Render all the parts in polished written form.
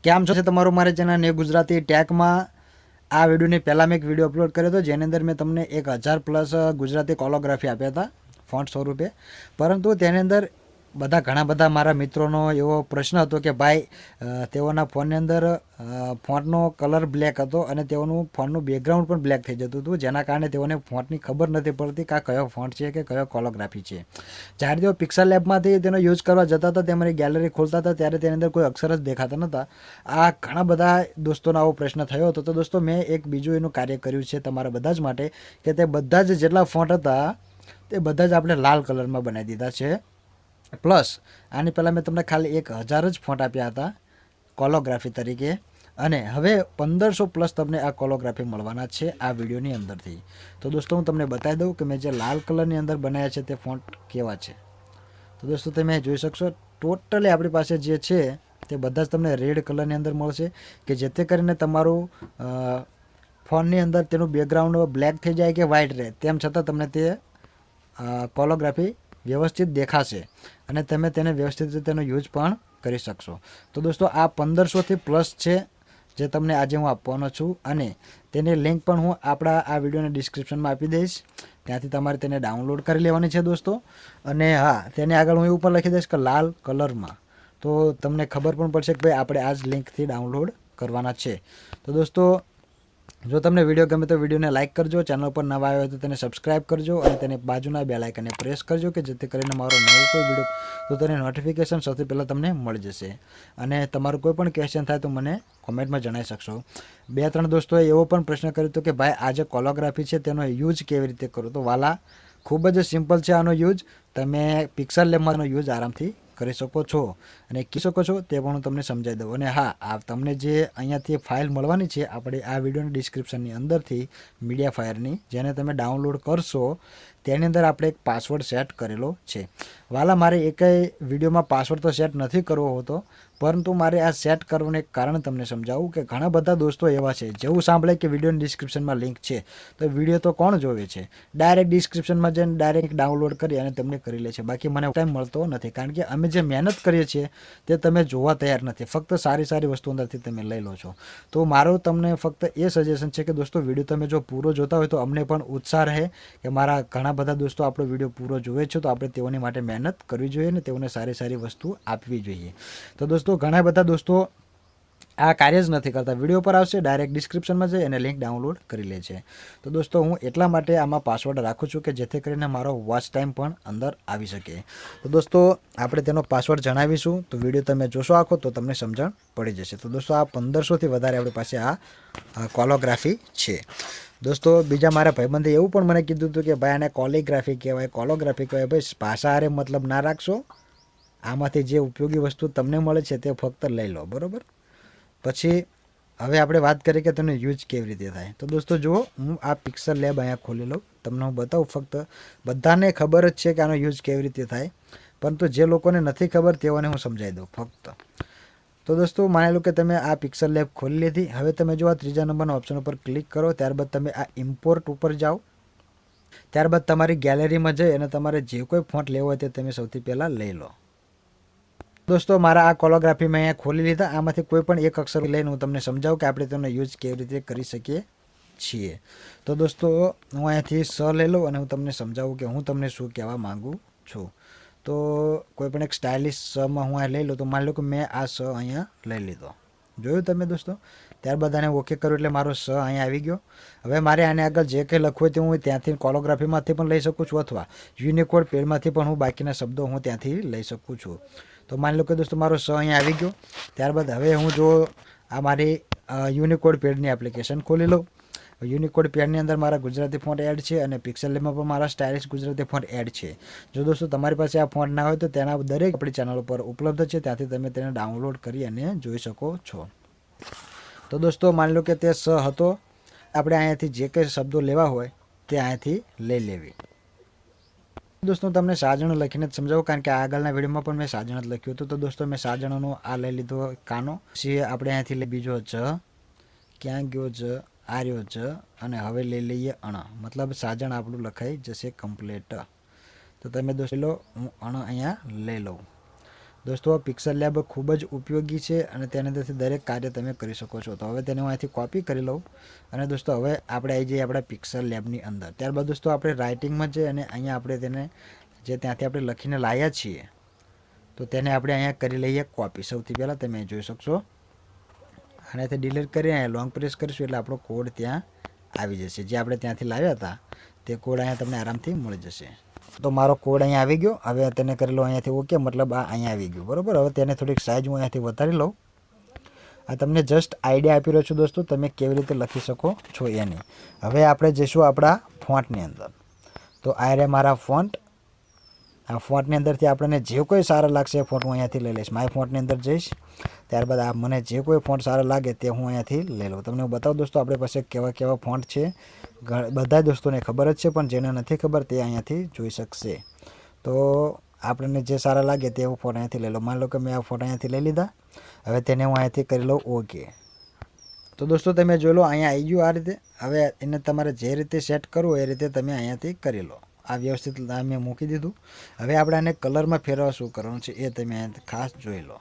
કેમ છો તમારું મારી ચેનલ ને ગુજરાતી ટેકમાં આ વિડીયોની પહેલાં મેં એક વિડીયો અપલોડ કર્યો હતો જેની અંદર મેં તમને 1000+ ગુજરાતી કોલોગ્રાફી આપ્યા હતા ફોન્ટ સ્વરૂપે, પરંતુ તેની અંદર ઘણા બધા મારા મિત્રોનો એવો પ્રશ્ન હતો કે ભાઈ તેઓના ફોનની અંદર ફોન્ટનો કલર બ્લેક હતો અને તેઓનું ફોનનું બેકગ્રાઉન્ડ પણ બ્લેક થઈ જતું હતું, જેના કારણે તેઓને ફોન્ટની ખબર નથી પડતી કે આ કયો ફોન્ટ છે કે કયો કોલોગ્રાફી છે. જ્યારે તેઓ પિક્સલ લેબમાંથી તેનો યુઝ કરવા જતા હતા, તેમની ગેલેરી ખોલતા હતા ત્યારે તેની અંદર કોઈ અક્ષર જ દેખાતા નહોતા. આ ઘણા બધા દોસ્તોનો આવો પ્રશ્ન થયો હતો. તો દોસ્તો મેં એક બીજું એનું કાર્ય કર્યું છે તમારા બધા જ માટે કે તે બધા જ જેટલા ફોન્ટ હતા તે બધા જ આપણે લાલ કલરમાં બનાવી દીધા છે. પ્લસ આની પહેલાં મેં તમને ખાલી 1000 જ ફોન્ટ આપ્યા હતા કોલોગ્રાફી તરીકે, અને હવે 1500+ તમને આ કોલોગ્રાફી મળવાના છે આ વિડીયોની અંદરથી. તો દોસ્તો હું તમને બતાવી દઉં કે મેં જે લાલ કલરની અંદર બનાવ્યા છે તે ફોન્ટ કેવા છે. તો દોસ્તો તમે જોઈ શકશો ટોટલી આપણી પાસે જે છે તે બધા જ તમને રેડ કલરની અંદર મળશે કે જેથી કરીને તમારું ફોનની અંદર તેનું બેકગ્રાઉન્ડ બ્લેક થઈ જાય કે વ્હાઇટ રહે તેમ છતાં તમને તે કોલોગ્રાફી વ્યવસ્થિત દેખાશે અને તમે તેને વ્યવસ્થિત રીતે તેનો યુઝ પણ કરી શકશો. તો દોસ્તો આ 1500+ છે જે તમને આજે હું આપવાનો છું, અને તેની લિંક પણ હું આપણા આ વિડીયોના ડિસ્ક્રિપ્શનમાં આપી દઈશ. ત્યાંથી તમારે તેને ડાઉનલોડ કરી લેવાની છે દોસ્તો. અને હા, તેને આગળ હું એવું પણ લખી દઈશ કે લાલ કલરમાં, તો તમને ખબર પણ પડશે કે ભાઈ આપણે આ જ લિંકથી ડાઉનલોડ કરવાના છે. તો દોસ્તો જો તમને વિડીયો ગમે તો વિડીયોને લાઇક કરજો, ચેનલ પર નવા આવ્યો હોય તો તેને સબસ્ક્રાઇબ કરજો અને તેને બાજુના બેલ આઇકનને પ્રેસ કરજો કે જેથી કરીને મારો નવો કોઈ વિડીયો તો તેની નોટિફિકેશન સૌથી પહેલાં તમને મળી જશે. અને તમારું કોઈ પણ ક્વેશ્ચન થાય તો મને કોમેન્ટમાં જણાવી શકશો. 2-3 દોસ્તોએ એવો પણ પ્રશ્ન કર્યો હતો કે ભાઈ આ જે કોલોગ્રાફી છે તેનો યુઝ કેવી રીતે કરો. તો વાલા ખૂબ જ સિમ્પલ છે આનો યુઝ. તમે પિક્સલ લેબમાંનો યુઝ આરામથી કરી શકો છો અને કહી શકો છો તે પણ હું તમને સમજાવી દઉં. અને હા, આ તમને જે અહીંયાથી ફાઇલ મળવાની છે આપણે આ વિડીયોની ડિસ્ક્રિપ્શનની અંદરથી મીડિયા ફાયરની, જેને તમે ડાઉનલોડ કરશો તેની અંદર આપણે એક પાસવર્ડ સેટ કરેલો છે. વાલા મારે એકય વિડીયોમાં પાસવર્ડ તો સેટ નથી કરવો હોતો, પરંતુ મારે આ સેટ કરવાનું એક કારણ તમને સમજાવું કે ઘણા બધા દોસ્તો એવા છે જેવું સાંભળે કે વિડીયોની ડિસ્ક્રિપ્શનમાં લિંક છે તો વિડીયો તો કોણ જોવે છે, ડાયરેક્ટ ડિસ્ક્રિપ્શનમાં જઈને ડાયરેક્ટ ડાઉનલોડ કરી અને તમને કરી લે છે. બાકી મને ટાઈમ મળતો નથી, કારણ કે અમે જે મહેનત કરીએ છીએ તે તમે જોવા તૈયાર નથી, ફક્ત સારી સારી વસ્તુ અંદરથી તમે લઈ લો છો. તો મારું તમને ફક્ત એ સજેશન છે કે દોસ્તો વિડીયો તમે જો પૂરો જોતા હોય તો અમને પણ ઉત્સાહ રહે કે મારા ઘણા બધા દોસ્તો આપણો વિડીયો પૂરો જોવે છે, તો આપણે તેઓની માટે મહેનત કરવી જોઈએ ને તેઓને સારી સારી વસ્તુ આપવી જોઈએ. તો દોસ્તો ઘણા બધા દોસ્તો આ કાર્ય જ નથી કરતા, વિડીયો પર આવશે ડાયરેક્ટ ડિસ્ક્રિપ્શનમાં જઈ અને લિંક ડાઉનલોડ કરી લે છે. તો દોસ્તો હું એટલા માટે આમાં પાસવર્ડ રાખું છું કે જેથી કરીને મારો વોચ ટાઈમ પણ અંદર આવી શકે. તો દોસ્તો આપણે તેનો પાસવર્ડ જણાવીશું તો વિડીયો તમે જોશો આખો તો તમને સમજણ પડી જશે. તો દોસ્તો આ 1500થી વધારે આપણી પાસે આ કોલોગ્રાફી છે. દોસ્તો બીજા મારા ભાઈબંધે એવું પણ મને કીધું હતું કે ભાઈ આને કોલિગ્રાફી કહેવાય, કોલોગ્રાફી કહેવાય. ભાઈ ભાષા હારે મતલબ ના રાખશો, આમાંથી જે ઉપયોગી વસ્તુ તમને મળે છે તે ફક્ત લઈ લો, બરાબર. પછી હવે આપણે વાત કરીએ કે તેનો યુઝ કેવી રીતે થાય. તો દોસ્તો જુઓ, હું આ પિક્સલ લેબ અહીંયા ખોલી લઉં, તમને હું બતાવું. ફક્ત બધાને ખબર જ છે કે આનો યુઝ કેવી રીતે થાય, પરંતુ જે લોકોને નથી ખબર તેઓને હું સમજાવી દઉં ફક્ત. તો દોસ્તો માની લો કે તમે આ પિક્સલ લેબ ખોલી લીધી. હવે તમે જો આ 3જા નંબરના ઓપ્શન ઉપર ક્લિક કરો, ત્યારબાદ તમે આ ઇમ્પોર્ટ ઉપર જાઓ. ત્યારબાદ તમારી ગેલેરીમાં જઈ અને તમારે જે કોઈ ફોન્ટ લેવો હોય તે તમે સૌથી પહેલાં લઈ લો. દોસ્તો મારા આ કોલોગ્રાફી મેં અહીંયા ખોલી લીધા. આમાંથી કોઈ પણ એક અક્ષર લઈને હું તમને સમજાવું કે આપણે તેનો યુઝ કેવી રીતે કરી શકીએ છીએ. તો દોસ્તો હું અહીંયાથી સ લઈ લઉં અને હું તમને સમજાવું કે હું તમને શું કહેવા માગું છું. તો કોઈ પણ એક સ્ટાઇલિશ સમાં હું અહીંયા લઈ લઉં. તો માની લો કે મેં આ સ અહીંયા લઈ લીધો, જોયું તમે દોસ્તો. ત્યારબાદ આને ઓકે કરું એટલે મારો સ અહીંયા આવી ગયો. હવે મારે આને આગળ જે કંઈ લખવું હોય તે હું ત્યાંથી કોલોગ્રાફીમાંથી પણ લઈ શકું છું, અથવા યુનિકોડ પેડમાંથી પણ હું બાકીના શબ્દો હું ત્યાંથી લઈ શકું છું. તો માની લો કે દોસ્તો મારો સ અહીંયા આવી ગયો. ત્યારબાદ હવે હું જો આ મારી યુનિકોડ પેડની એપ્લિકેશન ખોલી લઉં. યુનિકોડ પેડની અંદર મારા ગુજરાતી ફોન્ટ એડ છે અને પિક્સલ લેબમાં પણ મારા સ્ટાઇલિશ ગુજરાતી ફોન્ટ એડ છે. જો દોસ્તો તમારી પાસે આ ફોન્ટ ના હોય તો તેના દરેક આપણી ચેનલ ઉપર ઉપલબ્ધ છે, ત્યાંથી તમે તેને ડાઉનલોડ કરી અને જોઈ શકો છો. તો દોસ્તો માની લો કે તે સ હતો, આપણે અહીંયાથી જે કંઈ શબ્દો લેવા હોય તે અહીંયાથી લઈ લેવી. દોસ્તો તમને સાજણ લખીને જ સમજાવું, કારણ કે આગળના વિડીયોમાં પણ મેં સાજણ જ લખ્યું હતું. તો દોસ્તો મેં સાજણનો આ લઈ લીધો કાનો. પછી આપણે અહીંયાથી લઈ બીજો જ, ક્યાં ગયો જ, આ રહ્યો જ, અને હવે લઈ લઈએ અણ. મતલબ સાજણ આપણું લખાઈ જશે કમ્પ્લીટ. તો તમે દોસ્તો લો, હું અણ અહીંયા લઈ લઉં. દોસ્તો પિક્સલ લેબ ખૂબ જ ઉપયોગી છે અને તેની અંદરથી દરેક કાર્ય તમે કરી શકો છો. તો હવે તેને હું અહીંથી કોપી કરી લઉં અને દોસ્તો હવે આપણે આવી જઈએ આપણા પિક્સલ લેબની અંદર. ત્યારબાદ દોસ્તો આપણે રાઇટિંગમાં જઈએ અને અહીંયા આપણે તેને જે ત્યાંથી આપણે લખીને લાવ્યા છીએ તો તેને આપણે અહીંયા કરી લઈએ કોપી. સૌથી પહેલાં તમે જોઈ શકશો આનાથી ડિલીટ કરી અહીંયા લોંગ પ્રેસ કરીશું એટલે આપણો કોડ ત્યાં આવી જશે. જે આપણે ત્યાંથી લાવ્યા હતા તે કોડ અહીંયા તમને આરામથી મળી જશે. તો મારો કોડ અહીંયા આવી ગયો. હવે તેને કરી લો અહીંયાથી ઓકે, મતલબ આ અહીંયા આવી ગયું બરાબર. હવે તેને થોડીક સાઇઝ હું અહીંયાથી વધારી લઉં. આ તમને જસ્ટ આઈડિયા આપી રહ્યો છું દોસ્તો, તમે કેવી રીતે લખી શકો છો એની. હવે આપણે જઈશું આપણા ફોન્ટની અંદર. તો આ રે મારા ફોન્ટ. આ ફોન્ટની અંદરથી આપણને જે કોઈ સારા લાગશે એ ફોન્ટ હું અહીંયાથી લઈ લઈશ. માય ફોન્ટની અંદર જઈશ. ત્યારબાદ આ મને જે કોઈ ફોન્ટ સારા લાગે તે હું અહીંયાથી લઈ લઉં. તમને હું બતાવું દોસ્તો આપણી પાસે કેવા કેવા ફોન્ટ છે. બધા દોસ્તોને ખબર જ છે, પણ જેને નથી ખબર તે અહીંયાથી જોઈ શકશે. તો આપણને જે સારા લાગે તે હું ફોન્ટ અહીંયાથી લઈ લઉં. માની લો કે મેં આ ફોન્ટ અહીંયાથી લઈ લીધા. હવે તેને હું અહીંયાથી કરી લઉં ઓકે. તો દોસ્તો તમે જોઈ લો અહીંયા આવી ગયું આ રીતે. હવે એને તમારે જે રીતે સેટ કરવું એ રીતે તમે અહીંયાથી કરી લો. આ વ્યવસ્થિત મેં મૂકી દીધું. હવે આપણે આને કલરમાં ફેરવવા શું કરવાનું છે એ તમે અહીંયા ખાસ જોઈ લો.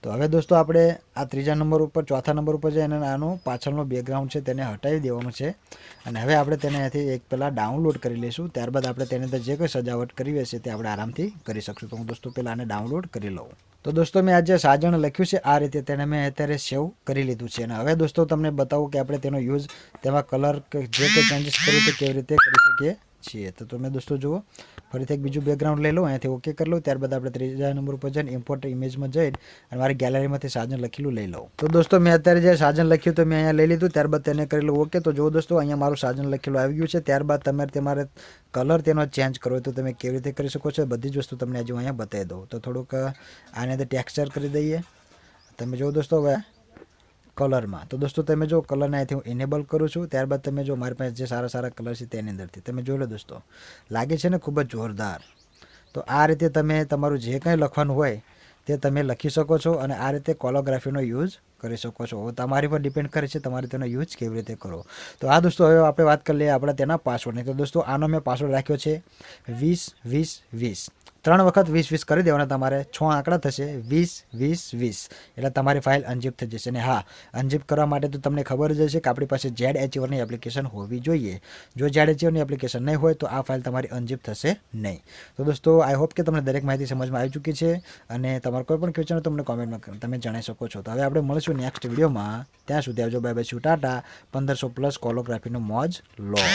તો હવે દોસ્તો આપણે આ ત્રીજા નંબર ઉપર ચોથા નંબર ઉપર જઈને આનું પાછળનું બેકગ્રાઉન્ડ છે તેને હટાવી દેવાનું છે. અને હવે આપણે તેને અહીંયાથી એક પહેલાં ડાઉનલોડ કરી લઈશું. ત્યારબાદ આપણે તેની અંદર જે કોઈ સજાવટ કરવી હશે તે આપણે આરામથી કરી શકશું. તો હું દોસ્તો પહેલાં આને ડાઉનલોડ કરી લઉં. તો દોસ્તો મેં આજે સાજણ લખ્યું છે આ રીતે, તેને મેં અત્યારે સેવ કરી લીધું છે. અને હવે દોસ્તો તમને બતાવું કે આપણે તેનો યુઝ તેમાં કલર જે કંઈ ચેન્જીસ કરવું તે કેવી રીતે કરી શકીએ છીએ. તો તમે દોસ્તો જુઓ ફરીથી એક બીજું બેકગ્રાઉન્ડ લઈ લો, અહીંયાથી ઓકે કરી લો. ત્યારબાદ આપણે ત્રીજા નંબર ઉપર જઈને ઇમ્પોર્ટ ઇમેજમાં જઈને અને મારી ગેલેરીમાંથી સાજન લખેલું લઈ લઉં. તો દોસ્તો મેં અત્યારે જે સાજન લખ્યું તો મેં અહીંયા લઈ લીધું. ત્યારબાદ તેને કરી લઉં ઓકે. તો જુઓ દોસ્તો અહીંયા મારું સાજન લખેલું આવી ગયું છે. ત્યારબાદ તમારે કલર તેનો ચેન્જ કરવો હોય તો તમે કેવી રીતે કરી શકો છો બધી જ વસ્તુ તમને આજે અહીંયા બતાવી દઉં. તો થોડુંક આને અંદર ટેક્સચર કરી દઈએ. તમે જુઓ દોસ્તો હવે કલરમાં. તો દોસ્તો તમે જો કલરને અહીંથી હું ઇનેબલ કરું છું. ત્યારબાદ તમે જો મારી પાસે જે સારા સારા કલર છે તેની અંદરથી તમે જોઈ લો દોસ્તો, લાગે છે ને ખૂબ જ જોરદાર. તો આ રીતે તમે તમારું જે કંઈ લખવાનું હોય તે તમે લખી શકો છો અને આ રીતે કોલોગ્રાફીનો યુઝ કરી શકો છો. હવે તમારી પર ડિપેન્ડ કરે છે તમારે તેનો યુઝ કેવી રીતે કરો. તો આ દોસ્તો હવે આપણે વાત કરી લઈએ આપણા તેના પાસવર્ડની. તો દોસ્તો આનો મેં પાસવર્ડ રાખ્યો છે 20 20 20. 3 વખત 20 20 કરી દેવાના. તમારે 6 આંકડા થશે 20 20 20 એટલે તમારી ફાઇલ અનઝિપ થઈ જશે. અને હા, અનઝિપ કરવા માટે તો તમને ખબર જ હશે કે આપણી પાસે જેડ એચીવરની એપ્લિકેશન હોવી જોઈએ. જો જેડ એચીવરની એપ્લિકેશન નહીં હોય તો આ ફાઇલ તમારી અનઝિપ થશે નહીં. તો દોસ્તો આઈ હોપ કે તમને દરેક માહિતી સમજમાં આવી ચૂકી છે અને તમારો કોઈ પણ ક્વેશ્ચન તમને કોમેન્ટમાં તમે જણાવી શકો છો. તો હવે આપણે મળીશું નેક્સ્ટ વિડીયોમાં. ત્યાં સુધી આવજો, બાય બાય, ટાટા. 1500+ કોલોગ્રાફીનો મોજ લો.